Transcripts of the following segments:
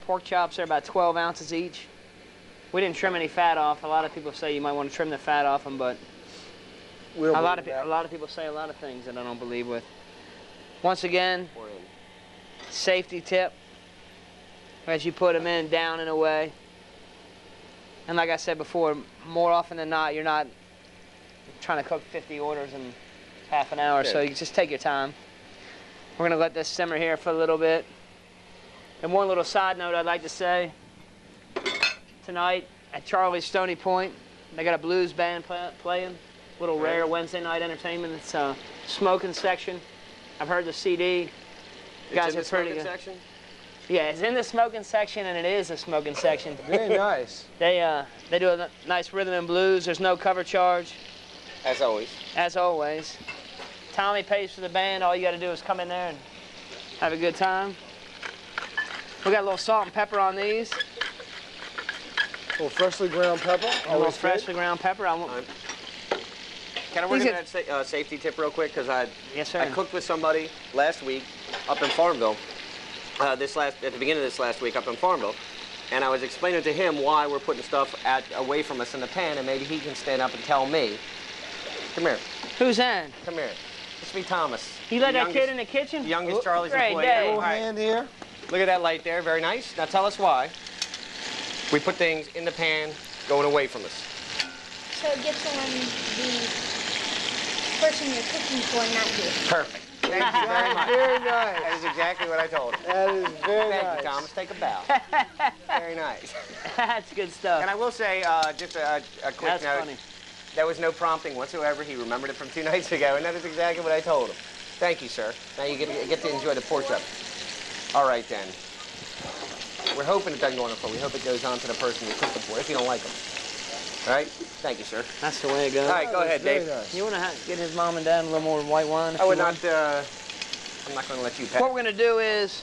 Pork chops are about 12 ounces each. We didn't trim any fat off. A lot of people say you might want to trim the fat off them, but a lot of people say a lot of things that I don't believe with. Once again, safety tip as you put them in, down and away. And like I said before, more often than not, you're not trying to cook 50 orders in half an hour, so you just take your time. We're gonna let this simmer here for a little bit. And one little side note I'd like to say, tonight at Charlie's Stony Point, they got a blues band playing. Little rare Wednesday night entertainment. It's a smoking section. I've heard the CD. Guys are pretty good. Section? Yeah, it's in the smoking section, and it is a smoking section. Very nice. They do a nice rhythm and blues. There's no cover charge. As always. As always. Tommy pays for the band. All you got to do is come in there and have a good time. We got a little salt and pepper on these. A little freshly ground pepper. A little freshly ground pepper. Can I work in that safety tip real quick? Because yes, sir. I cooked with somebody last week up in Farmville. At the beginning of this last week up in Farmville, and I was explaining to him why we're putting stuff away from us in the pan, and maybe he can stand up and tell me. Come here. Who's that? Come here. This is me, Thomas. You let that kid in the kitchen? The youngest Charlie's Great employee. Day. Little hand here. Look at that light there. Very nice. Now tell us why we put things in the pan going away from us. So it gets on the person you're cooking for, not you. Perfect. Thank you very much. Very nice. That is exactly what I told him. That is very nice. Thank you, Thomas. Take a bow. Very nice. That's good stuff. And I will say, just a quick note. That's funny. There was no prompting whatsoever. He remembered it from 2 nights ago, and that is exactly what I told him. Thank you, sir. Now you get to enjoy the pork chop. All right, then. We're hoping it doesn't go on the floor. We hope it goes on to the person you cooked them for, if you don't like them. All right? Thank you, sir. That's the way it goes. All right, go ahead, Dave. Nice. You want to get his mom and dad a little more white wine? I would not, I'm not going to let you pass. What we're going to do is,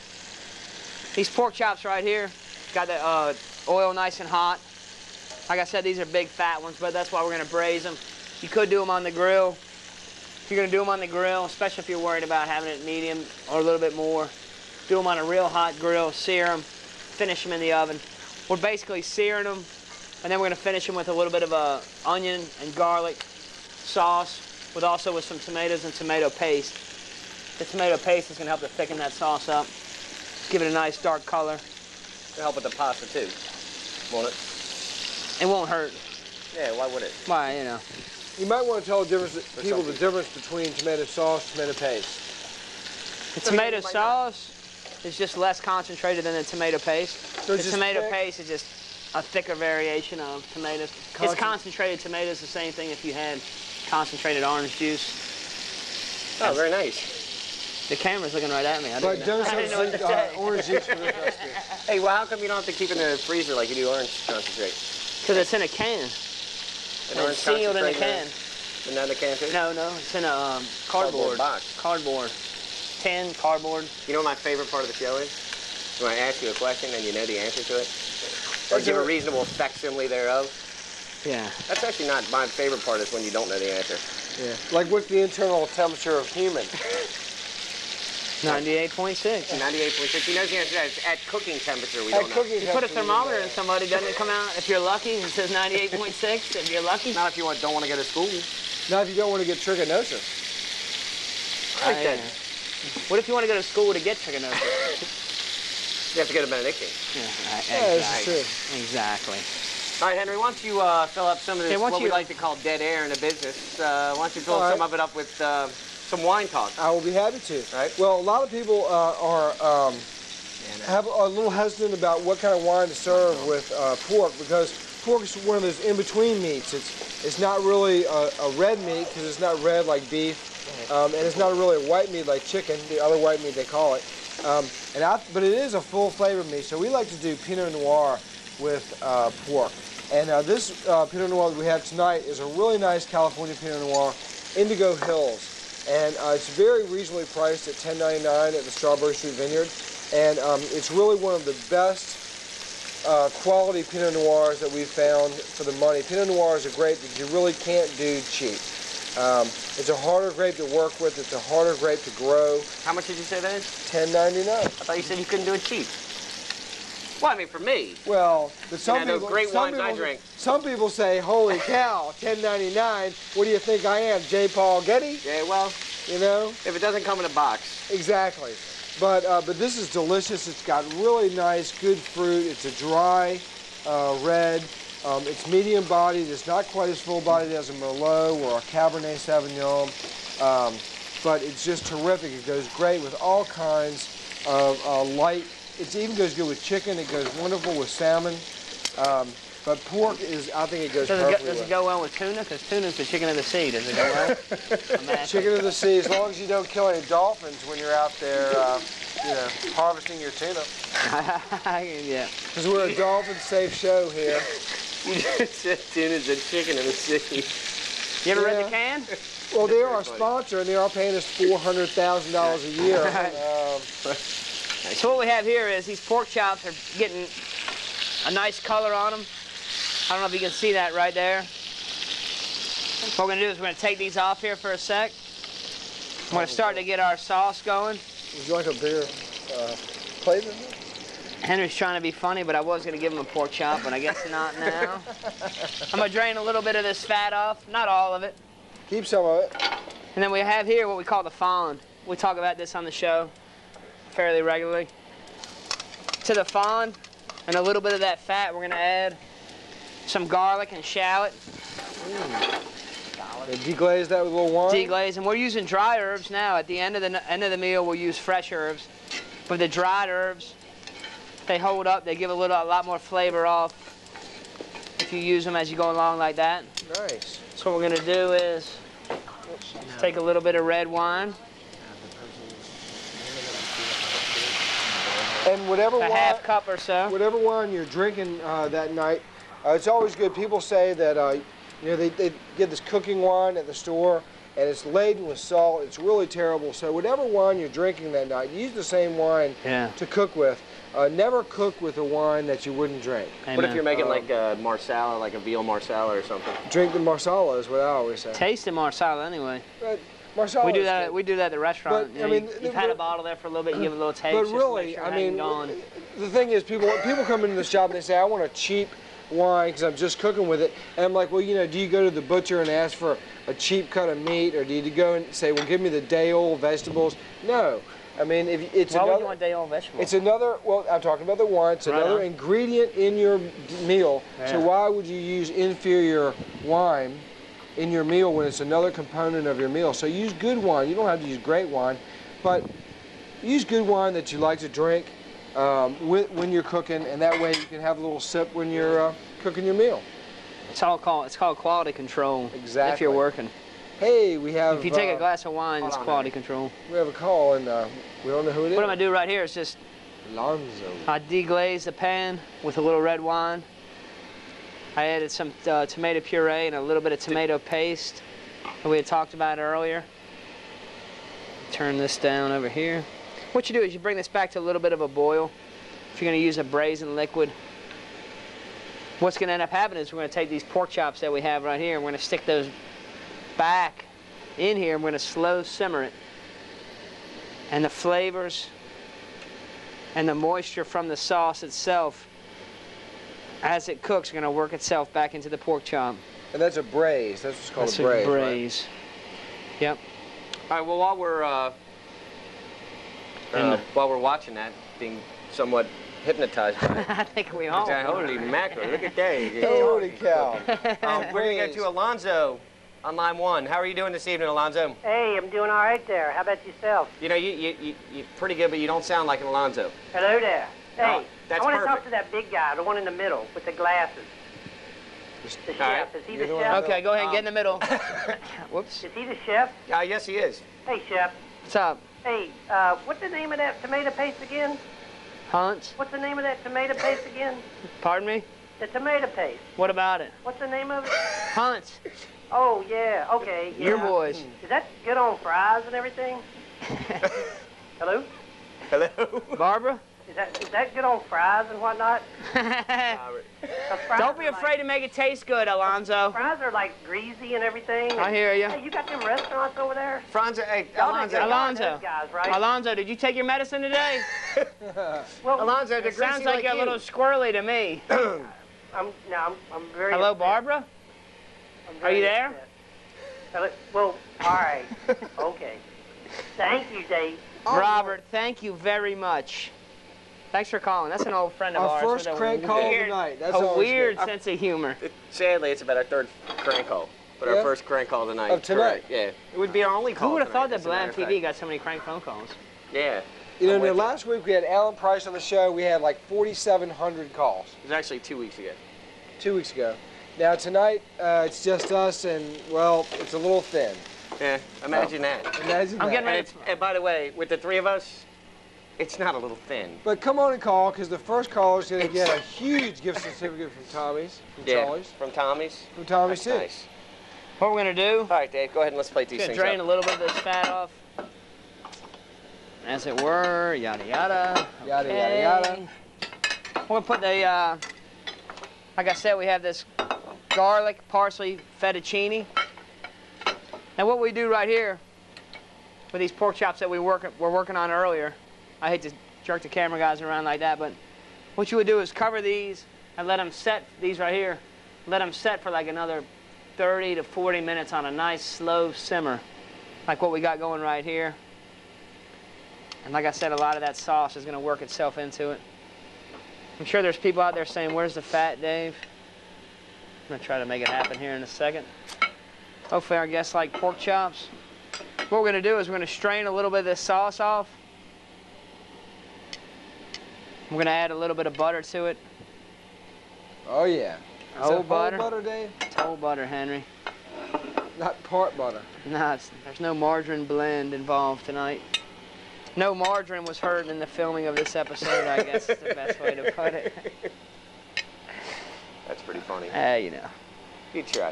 these pork chops right here, got the oil nice and hot. Like I said, these are big fat ones, but that's why we're going to braise them. You could do them on the grill. If you're going to do them on the grill, especially if you're worried about having it medium or a little bit more, do them on a real hot grill, sear them, finish them in the oven. We're basically searing them, and then we're going to finish them with a little bit of onion and garlic sauce, with some tomatoes and tomato paste. The tomato paste is going to help to thicken that sauce up, give it a nice dark color. It'll help with the pasta too, won't it? It won't hurt. Yeah, why would it? Why, you know. You might want to tell people the difference between tomato sauce and tomato paste. The tomato sauce is just less concentrated than the tomato paste. So the tomato paste is just a thicker variation of tomatoes. It's concentrated tomatoes, the same thing if you had concentrated orange juice. Oh, very nice. The camera's looking right at me. I didn't know what to say. Orange juice for this recipe. Hey, well, how come you don't have to keep it in the freezer like you do orange concentrate? Because it's in a can. It's sealed in a can. And not in a can too? No, it's in a cardboard box. Cardboard. Tin, cardboard. You know what my favorite part of the show is? When I ask you a question and you know the answer to it? Or give a reasonable facsimile thereof? Yeah. That's actually not my favorite part, is when you don't know the answer. Yeah. Like, what's the internal temperature of human? 98.6. 98.6. He knows the answer to that. It's at cooking temperature, we don't know. You put a thermometer in somebody, doesn't it come out, if you're lucky, it says 98.6, if you're lucky? Not if you don't want to go to school. Not if you don't want to get trichinosis. Right then. What if you want to go to school to get trichinosis? You have to go to Benedictine. Yeah, exactly. Exactly. All right, Henry, why don't you fill up some of this, what we like to call dead air in the business. Why don't you fill some of it up with some wine talk? I will be happy to. Right. Well, a lot of people have a little hesitant about what kind of wine to serve with pork, because pork is one of those in-between meats. It's not really a red meat, because it's not red like beef, and it's not really a white meat like chicken, the other white meat they call it. But it is a full flavored meat, so we like to do Pinot Noir with pork. And this Pinot Noir that we have tonight is a really nice California Pinot Noir, Indigo Hills. And it's very reasonably priced at $10.99 at the Strawberry Street Vineyard. And it's really one of the best quality Pinot Noirs that we've found for the money. Pinot Noir is a grape that you really can't do cheap. It's a harder grape to work with. It's a harder grape to grow. How much did you say that is? $10.99. I thought you said you couldn't do it cheap. Well, I mean, for me. Well, but some those people, great some wines I people, drink. some people say, "Holy cow, $10.99. What do you think I am, J. Paul Getty?" Yeah, well, You know. if it doesn't come in a box. Exactly. But this is delicious. It's got really nice, good fruit. It's a dry red. It's medium bodied. It's not quite as full bodied as a Merlot or a Cabernet Sauvignon. But it's just terrific. It goes great with all kinds of light. It even goes good with chicken. It goes wonderful with salmon. But pork is, I think it goes perfectly Does it go well with tuna? Because tuna's the chicken of the sea. Does it go well? Chicken of the sea, as long as you don't kill any dolphins when you're out there, you know, harvesting your tuna. Yeah. Because we're a dolphin-safe show here. You just said tuna's a chicken in the sea. You ever read Yeah. the can? Well, they are a sponsor, and they are paying us $400,000 a year. So what we have here is these pork chops are getting a nice color on them. I don't know if you can see that right there. What we're going to do is we're going to take these off here for a sec. We're going to start to get our sauce going. Would you like a bigger plate than this? Henry's trying to be funny, but I was going to give him a pork chop, but I guess not now. I'm going to drain a little bit of this fat off, not all of it. Keep some of it. And then we have here what we call the fond. We talk about this on the show fairly regularly. To the fond and a little bit of that fat, we're going to add some garlic and shallot. Deglaze that with a little wine. Deglaze, and we're using dry herbs now. At the end of the meal, we'll use fresh herbs. But the dried herbs, they hold up. They give a lot more flavor off if you use them as you go along like that. Nice. So what we're going to do is take a little bit of red wine. And whatever A wine, half cup or so. whatever wine you're drinking that night, it's always good. People say that you know, they get this cooking wine at the store, and it's laden with salt. It's really terrible. So whatever wine you're drinking that night, use the same wine to cook with. Never cook with a wine that you wouldn't drink. Amen. What if you're making like a Marsala, like a veal Marsala or something? Drink the Marsala is what I always say. Taste the Marsala anyway. Marsala We do is that. good. We do that at the restaurant. But, You I know, mean, you've had a bottle there for a little bit. You give it a little taste. But just to make really, sure I it hasn't mean, gone. the thing is, people come into the shop and they say, "I want a cheap wine because I'm just cooking with it." And I'm like, "Well, you know, do you go to the butcher and ask for a cheap cut of meat, or do you go and say, well, give me the day-old vegetables?" No. I mean, if it's Why another, would you want day-old vegetables? it's another. Well, I'm talking about the wine. It's Right another on. ingredient in your meal. So Yeah. why would you use inferior wine in your meal when it's another component of your meal? So use good wine. You don't have to use great wine, but use good wine that you like to drink when you're cooking, and that way you can have a little sip when you're cooking your meal. It's called quality control. Exactly. If you're working. Hey, we have. If you take a glass of wine, it's on, quality control. We have a call, and we don't know who it is. What I'm gonna do right here is just Lonzo. I deglaze the pan with a little red wine. I added some tomato puree and a little bit of tomato paste that we had talked about earlier. Turn this down over here. What you do is you bring this back to a little bit of a boil. If you're gonna use a braised liquid, what's gonna end up happening is we're gonna take these pork chops that we have right here and we're gonna stick those back in here and we're gonna slow simmer it. And the flavors and the moisture from the sauce itself, as it cooks, are going to work itself back into the pork chop. And that's a braise. That's what's called That's a braise. Right? braise. Yep. All right. Well, while we're watching that, being somewhat hypnotized by it. I think we all. Holy mackerel! Look at that. Holy cow. We're gonna go to Alonzo on line 1. How are you doing this evening, Alonzo? Hey, I'm doing all right there. How about yourself? You know, you're pretty good, but you don't sound like an Alonzo. Hello there. Hey, Oh, that's I want to talk perfect. to that big guy, the one in the middle with the glasses. The All right. chef. Is he You're the the chef? one- Okay, go ahead and get in the middle. Whoops. Is he the chef? Yes, he is. Hey, chef. What's up? Hey, what's the name of that tomato paste again? Hunt? What's the name of that tomato paste again? Pardon me? The tomato paste. What about it? What's the name of it? Hunt. Oh, yeah. Okay. Yeah. Your boys. Is that good on fries and everything? Hello? Hello. Barbara? Is that good on fries and whatnot? Don't be afraid to make it taste good, Alonzo. Fries are like greasy and everything. I hear you. Hey, you got them restaurants over there? Franzo, hey, Y'all Alonzo. those guys, right? Alonzo, did you take your medicine today? Well, Alonzo, the It sounds greasy like you're a you. little squirrely to me. I'm very. Hello, upset. Barbara? I'm Are very you there? upset. Well, all right. Okay. Thank you, Dave. Robert, thank you very much. Thanks for calling. That's an old friend of Our ours. first with a crank call of the weird- night. That's a always weird good. sense of humor. Sadly, it's about our third crank call. But Yeah? our first crank call tonight. Of tonight? Correct, yeah. It would be our only call Who would have thought tonight, that as a matter Blam of fact. TV got so many crank phone calls? Yeah. You know, I'm with last week we had Alan Price on the show. We had like 4,700 calls It was actually 2 weeks ago. 2 weeks ago. Now tonight, it's just us, and well, it's a little thin. Yeah, imagine that. Imagine I'm that. getting ready. And by the way, with the three of us, it's not a little thin. But come on and call, because the first caller is going to get a huge gift certificate from Tommy's, from Charlie's, From Tommy's. from Tommy's That's too. nice. What we're gonna do? All right, Dave, go ahead and let's plate these Just things drain a up. little bit of this fat off, as it were. Yada yada. Yada, Okay. yada, yada. We're gonna put the. Like I said, we have this garlic, parsley, fettuccine. Now what we do right here with these pork chops that we're working on earlier, I hate to jerk the camera guys around like that, but what you would do is cover these and let them set, these right here, let them set for like another 30 to 40 minutes on a nice slow simmer, like what we got going right here. And like I said, a lot of that sauce is going to work itself into it. I'm sure there's people out there saying, where's the fat, Dave? I'm going to try to make it happen here in a second. Hopefully our guests like pork chops. What we're going to do is we're going to strain a little bit of this sauce off. We're going to add a little bit of butter to it. Oh yeah. Is that Whole whole butter. butter, Dave? It's whole butter, Henry. Not part butter. No, there's no margarine blend involved tonight. No margarine was heard in the filming of this episode, I guess is the best way to put it. That's pretty funny. You know. You try.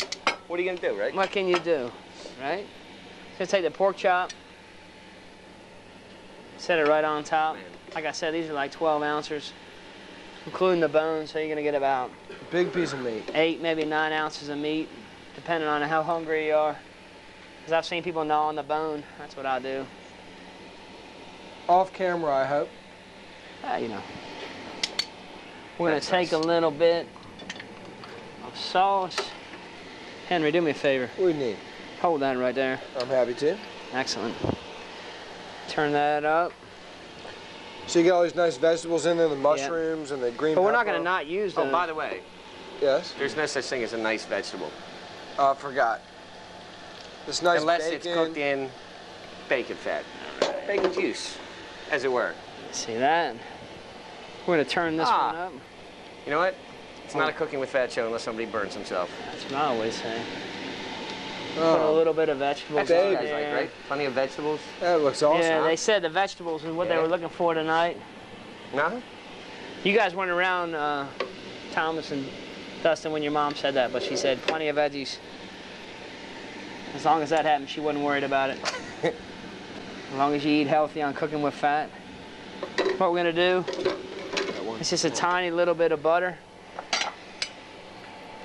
What are you going to do, right? What can you do, right? Just take the pork chop, set it right on top. Man. Like I said, these are like 12 ounces, including the bones, so you're gonna get about Big piece of meat. 8, maybe 9 ounces of meat, depending on how hungry you are. Because I've seen people gnaw on the bone. That's what I do. Off camera, I hope. You know. We're gonna That's take nice. a little bit of sauce. Henry, do me a favor. What do you need? Hold that right there. I'm happy to. Excellent. Turn that up. So you got all these nice vegetables in there, the mushrooms and the green But we're not pepper. gonna not use Oh, them. by the way, Yes. there's no such thing as a nice vegetable. I forgot. This nice Unless bacon. it's cooked in bacon fat. Bacon juice, as it were. See that? We're gonna turn this one up. You know what? It's not a cooking with fat show unless somebody burns himself. That's what I always say. Put a Oh, little bit of vegetables That's what in you guys there. like, right? Plenty of vegetables. that looks awesome. Yeah, they said the vegetables is what they Yeah. were looking for tonight. No? You guys weren't around, Thomas and Dustin, when your mom said that, but she said plenty of veggies. As long as that happened, she wasn't worried about it. As long as you eat healthy on cooking with fat. What we're gonna do is just a tiny little bit of butter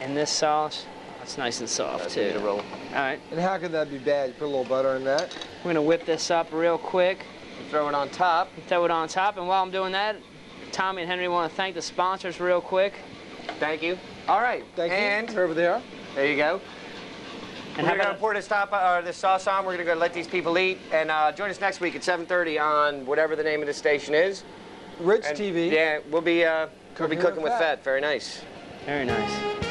in this sauce. That's nice and soft That's ready to too. roll. All right, And how could that be bad? You put a little butter in that. we're gonna whip this up real quick. Throw it on top. Throw it on top, and while I'm doing that, Tommy and Henry want to thank the sponsors real quick. Thank you. All right. Thank and you. Over there. there you go. And We're how going to about pour this sauce on. We're going to go let these people eat. And join us next week at 7:30 on whatever the name of the station is. Rich And, TV. Yeah, we'll be Cooking cooking with with fat. fat. Very nice. very nice.